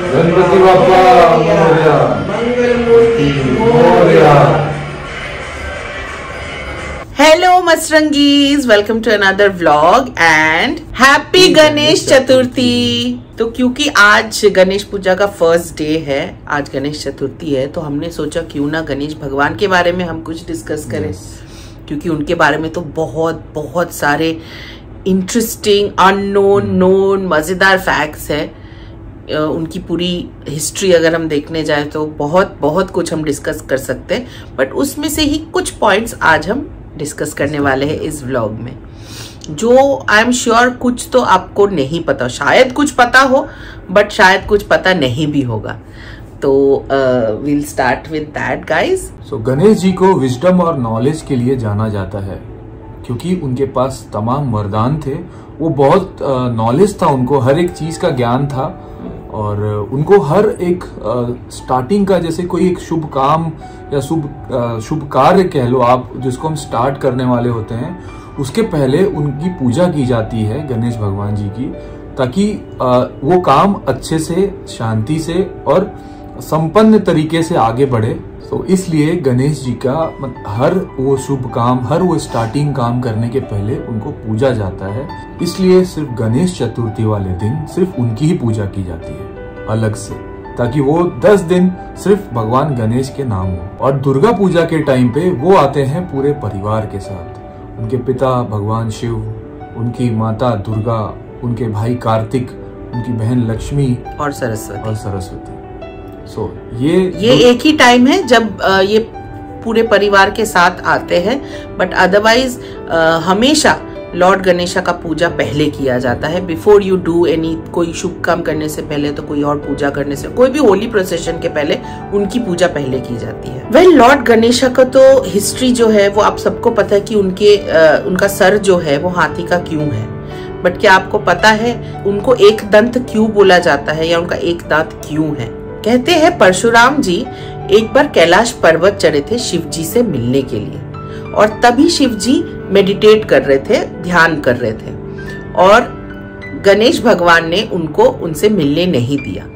Ganpati Bappa Morya, Mangalmurti Morya. Hello मसरंगीज, welcome to another vlog and happy Ganesh Chaturthi. तो क्योंकि आज गणेश पूजा का फर्स्ट डे है, आज गणेश चतुर्थी है, तो हमने सोचा क्यों ना गणेश भगवान के बारे में हम कुछ डिस्कस करें। क्योंकि उनके बारे में तो बहुत बहुत सारे इंटरेस्टिंग, अननोन, नोन, मजेदार फैक्ट्स है। उनकी पूरी हिस्ट्री अगर हम देखने जाए तो बहुत बहुत कुछ हम डिस्कस कर सकते हैं, बट उसमें से ही कुछ पॉइंट्स आज हम डिस्कस करने वाले हैं इस व्लॉग में, जो आई एम श्योर कुछ तो आपको नहीं पता, शायद कुछ पता हो बट शायद कुछ पता नहीं भी होगा। तो we'll start with that guys। So Ganesh ji को विजडम और नॉलेज के लिए जाना जाता है, क्योंकि उनके पास तमाम वरदान थे। वो बहुत नॉलेज था, उनको हर एक चीज का ज्ञान था, और उनको हर एक स्टार्टिंग का, जैसे कोई एक शुभ काम या शुभ कार्य कह लो आप, जिसको हम स्टार्ट करने वाले होते हैं, उसके पहले उनकी पूजा की जाती है गणेश भगवान जी की, ताकि वो काम अच्छे से, शांति से और संपन्न तरीके से आगे बढ़े। तो इसलिए गणेश जी का हर वो शुभ काम, हर वो स्टार्टिंग काम करने के पहले उनको पूजा जाता है। इसलिए सिर्फ गणेश चतुर्थी वाले दिन सिर्फ उनकी ही पूजा की जाती है अलग से, ताकि वो 10 दिन सिर्फ भगवान गणेश के नाम हो। और दुर्गा पूजा के टाइम पे वो आते हैं पूरे परिवार के साथ। उनके पिता भगवान शिव, उनकी माता दुर्गा, उनके भाई कार्तिक, उनकी बहन लक्ष्मी और सरस्वती। ये एक ही टाइम है जब ये पूरे परिवार के साथ आते हैं, बट अदरवाइज हमेशा लॉर्ड गणेशा का पूजा पहले किया जाता है। बिफोर यू डू एनी, कोई शुभ काम करने से पहले, तो कोई और पूजा करने से, कोई भी होली प्रोसेशन के पहले उनकी पूजा पहले की जाती है। वेल, लॉर्ड गणेशा का तो हिस्ट्री जो है वो आप सबको पता है कि उनका सर जो है वो हाथी का क्यों है, बट क्या आपको पता है उनको एक दंत क्यों बोला जाता है, या उनका एक दांत क्यों है? कहते हैं परशुराम जी एक बार कैलाश पर्वत चढ़े थे शिव जी से मिलने के लिए, और तभी शिव जी मेडिटेट कर रहे थे, ध्यान कर रहे थे, और गणेश भगवान ने उनसे मिलने नहीं दिया।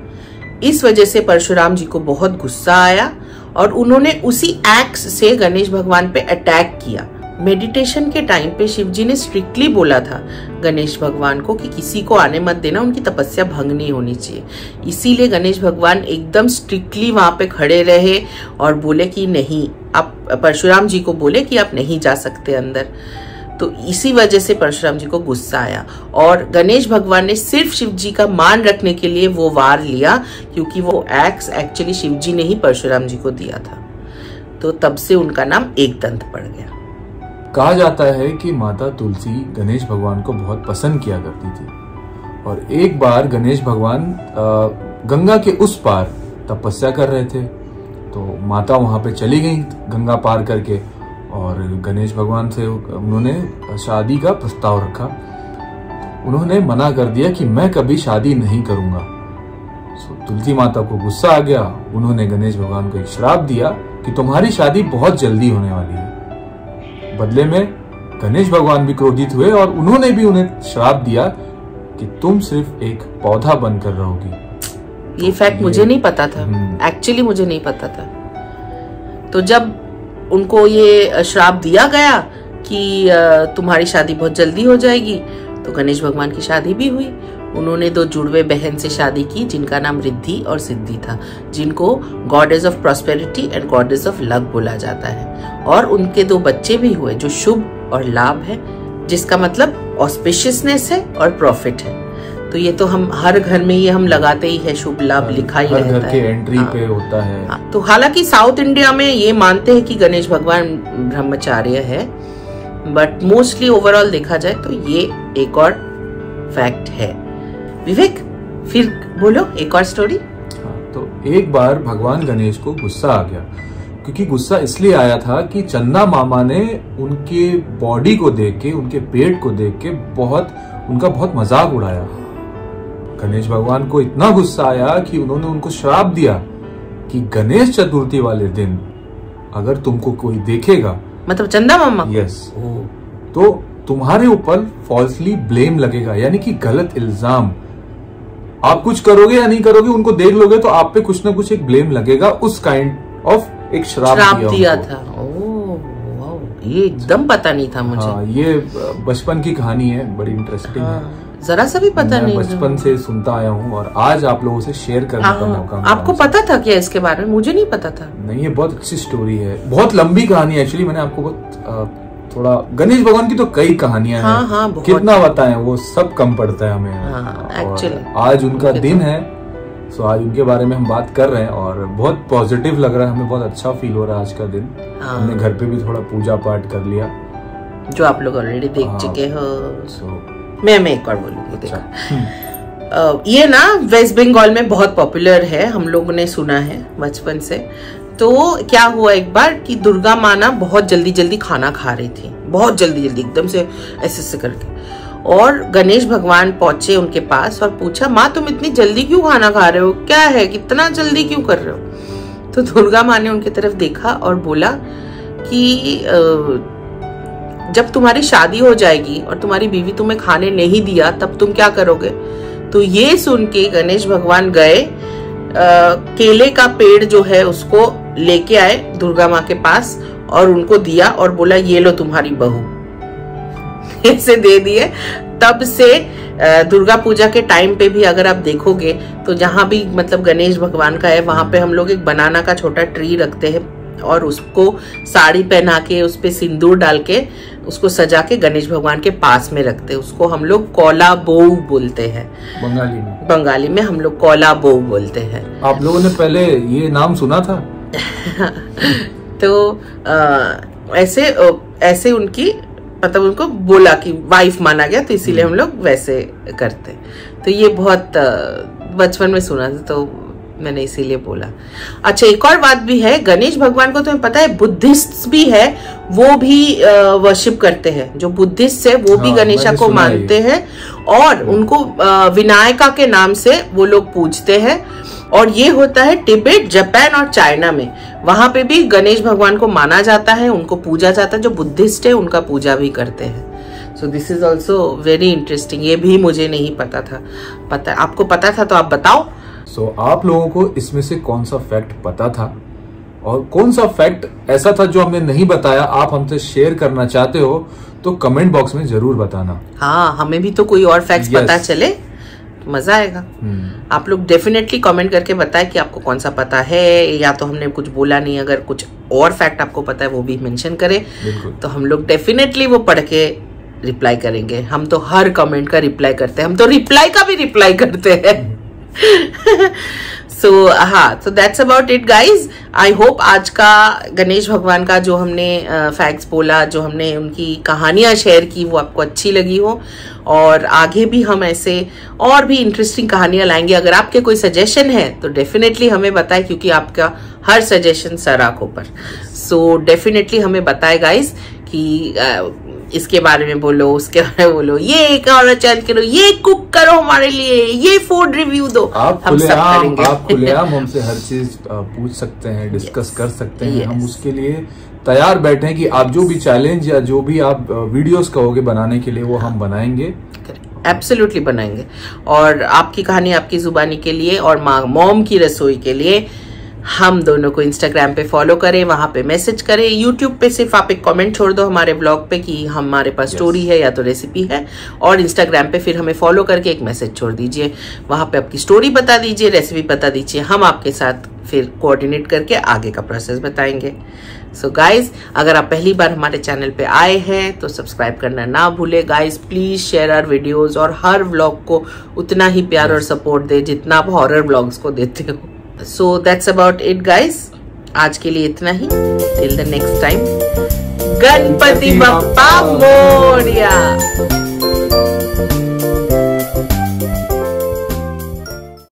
इस वजह से परशुराम जी को बहुत गुस्सा आया और उन्होंने उसी एक्स से गणेश भगवान पे अटैक किया। मेडिटेशन के टाइम पे शिव जी ने स्ट्रिक्टली बोला था गणेश भगवान को कि किसी को आने मत देना, उनकी तपस्या भंग नहीं होनी चाहिए। इसीलिए गणेश भगवान एकदम स्ट्रिक्टली वहां पे खड़े रहे और बोले कि नहीं, आप परशुराम जी को बोले कि आप नहीं जा सकते अंदर। तो इसी वजह से परशुराम जी को गुस्सा आया, और गणेश भगवान ने सिर्फ शिव जी का मान रखने के लिए वो वार लिया, क्योंकि वो एक्स एक्चुअली शिव जी ने ही परशुराम जी को दिया था। तो तब से उनका नाम एक दंत पड़ गया। कहा जाता है कि माता तुलसी गणेश भगवान को बहुत पसंद किया करती थी, और एक बार गणेश भगवान गंगा के उस पार तपस्या कर रहे थे, तो माता वहां पे चली गई गंगा पार करके, और गणेश भगवान से उन्होंने शादी का प्रस्ताव रखा। उन्होंने मना कर दिया कि मैं कभी शादी नहीं करूंगा। तुलसी माता को गुस्सा आ गया, उन्होंने गणेश भगवान को एक श्राप दिया कि तुम्हारी शादी बहुत जल्दी होने वाली है। बदले में गणेश भगवान भी क्रोधित हुए और उन्होंने भी उन्हें श्राप दिया कि तुम सिर्फ एक पौधा बनकर रहोगी। ये फैक्ट मुझे नहीं पता था, एक्चुअली मुझे नहीं पता था। तो जब उनको ये श्राप दिया गया कि तुम्हारी शादी बहुत जल्दी हो जाएगी, तो गणेश भगवान की शादी भी हुई। उन्होंने 2 जुड़वे बहन से शादी की, जिनका नाम रिद्धि और सिद्धि था, जिनको goddess of prosperity and goddess of luck बोला जाता है। और उनके 2 बच्चे भी हुए, जो शुभ और लाभ है, जिसका मतलब ऑस्पिशियसनेस है और प्रॉफिट है। तो ये तो हम हर घर में ये हम लगाते ही है, शुभ लाभ लिखा ही रहता है, घर के एंट्री पे होता है। तो हालांकि साउथ इंडिया में ये मानते हैं कि गणेश भगवान ब्रह्मचार्य है, बट मोस्टली ओवरऑल देखा जाए तो ये एक और फैक्ट है। विवेक, फिर बोलो एक और स्टोरी। तो एक बार भगवान गणेश को गुस्सा आ गया, क्योंकि गुस्सा इसलिए आया था कि चंदा मामा ने उनके बॉडी को देख के, उनके पेट को देख के उनका बहुत मजाक उड़ाया। गणेश भगवान को इतना गुस्सा आया कि उन्होंने उनको श्राप दिया कि गणेश चतुर्थी वाले दिन अगर तुमको कोई देखेगा, मतलब चंदा मामा, यस, तो तुम्हारे ऊपर फॉल्सली ब्लेम लगेगा, यानी कि गलत इल्जाम आप कुछ करोगे या नहीं करोगे, उनको देख लोगे तो आप पे कुछ ना कुछ एक ब्लेम लगेगा, उस काइंड ऑफ एक श्राप दिया था। ये एकदम पता नहीं था मुझे। हाँ, ये बचपन की कहानी है, बड़ी इंटरेस्टिंग है, जरा सा भी पता नहीं, बचपन से सुनता आया हूँ और आज आप लोगों से शेयर करने का मौका। आपको पता था क्या इसके बारे में? मुझे नहीं पता था। नहीं, ये बहुत अच्छी स्टोरी है, बहुत लंबी कहानी है एक्चुअली। मैंने आपको बहुत थोड़ा, गणेश भगवान की तो कई कहानियां हैं, कितना बताएं, वो सब कम पड़ता है हमें। एक्चुअली आज उनका दिन है, सो आज उनके बारे में हम बात कर रहे हैं और बहुत पॉजिटिव लग रहा है हमें, बहुत अच्छा फील हो रहा है आज का दिन। हमने घर पे भी थोड़ा पूजा पाठ कर लिया, जो आप लोग ऑलरेडी देख चुके हो। मैं एक और बोलूंगी, देखो ये ना वेस्ट बंगाल में बहुत पॉपुलर है, हम लोगों ने सुना है बचपन से। तो क्या हुआ एक बार कि दुर्गा माँ ना बहुत जल्दी जल्दी खाना खा रही थी, बहुत जल्दी जल्दी एकदम से ऐसे करके, और गणेश भगवान पहुंचे उनके पास और पूछा, माँ तुम इतनी जल्दी क्यों खाना खा रहे हो, क्या है, कितना जल्दी क्यों कर रहे हो? तो दुर्गा माँ ने उनकी तरफ देखा और बोला कि जब तुम्हारी शादी हो जाएगी और तुम्हारी बीवी तुम्हें खाने नहीं दिया तब तुम क्या करोगे? तो ये सुन के गणेश भगवान गए, केले का पेड़ जो है उसको लेके आए दुर्गा माँ के पास और उनको दिया और बोला, ये लो तुम्हारी बहू, ऐसे दे दिए। तब से दुर्गा पूजा के टाइम पे भी अगर आप देखोगे तो जहां भी मतलब गणेश भगवान का है वहां पे हम लोग एक बनाना का छोटा ट्री रखते हैं और उसको साड़ी पहना के उस पे सिंदूर डाल के उसको सजा के गणेश भगवान के पास में रखते हैं। उसको हम लोग कोला बोऊ बोलते हैं, बंगाली में हम लोग कोला बोऊ बोलते हैं। आप लोगों ने पहले ये नाम सुना था? तो ऐसे उनकी मतलब उनको बोला कि वाइफ माना गया, तो इसीलिए हम लोग वैसे करते। तो ये बहुत बचपन में सुना था तो मैंने इसीलिए बोला। अच्छा, एक और बात भी है, गणेश भगवान को तुम्हें पता है बुद्धिस्ट भी है, वो भी वर्शिप करते हैं। जो बुद्धिस्ट है वो भी गणेशा को मानते हैं और उनको विनायका के नाम से वो लोग पूजते हैं। और ये होता है तिब्बत, जापान और चाइना में, वहां पे भी गणेश भगवान को माना जाता है, उनको पूजा जाता है। जो बुद्धिस्ट है उनका पूजा भी करते हैं। So this is also very interesting, ये भी मुझे नहीं पता था। आपको पता था तो आप बताओ। सो आप लोगों को इसमें से कौन सा फैक्ट पता था और कौन सा फैक्ट ऐसा था जो हमने नहीं बताया, आप हमसे शेयर करना चाहते हो तो कमेंट बॉक्स में जरूर बताना। हाँ, हमें भी तो कोई और फैक्ट पता चले, मजा आएगा। आप लोग डेफिनेटली कमेंट करके बताएं कि आपको कौन सा पता है, या तो हमने कुछ बोला नहीं, अगर कुछ और फैक्ट आपको पता है वो भी मेंशन करें, तो हम लोग डेफिनेटली वो पढ़ के रिप्लाई करेंगे। हम तो हर कमेंट का रिप्लाई करते हैं, हम तो रिप्लाई का भी रिप्लाई करते हैं। so that's about it guys। I hope आज का गणेश भगवान का जो हमने फैक्ट्स बोला, जो हमने उनकी कहानियां शेयर की, वो आपको अच्छी लगी हो। और आगे भी हम ऐसे और भी इंटरेस्टिंग कहानियां लाएंगे। अगर आपके कोई सजेशन है तो डेफिनेटली हमें बताएं, क्योंकि आपका हर सजेशन सर आंखों पर। सो डेफिनेटली हमें बताएं गाइज कि इसके बारे में बोलो, उसके बारे में बोलो, ये चैनल करो, ये कुक करो हमारे लिए, ये फूड रिव्यू दो। आप खुलेआम हमसे हर चीज पूछ सकते हैं, डिस्कस कर सकते हैं। हम उसके लिए तैयार बैठे हैं कि आप जो भी चैलेंज या जो भी आप वीडियोस कहोगे बनाने के लिए, वो हम बनाएंगे, एब्सोल्युटली बनाएंगे। और आपकी कहानी आपकी जुबानी के लिए और मॉम की रसोई के लिए हम दोनों को इंस्टाग्राम पे फॉलो करें, वहां पे मैसेज करें। यूट्यूब पे सिर्फ आप एक कमेंट छोड़ दो हमारे ब्लॉग पे कि हमारे पास स्टोरी है या तो रेसिपी है, और इंस्टाग्राम पे फिर हमें फॉलो करके एक मैसेज छोड़ दीजिए, वहां पे आपकी स्टोरी बता दीजिए, रेसिपी बता दीजिए, हम आपके साथ फिर कोऑर्डिनेट करके आगे का प्रोसेस बताएंगे। सो गाइज, अगर आप पहली बार हमारे चैनल पे आए हैं तो सब्सक्राइब करना ना भूले guys. Please share our videos और हर व्लॉग को उतना ही प्यार और सपोर्ट दे जितना आप हॉरर व्लॉग्स को देते हो। So that's about it guys। आज के लिए इतना ही। Till the next time, Ganpati Bappa Morya.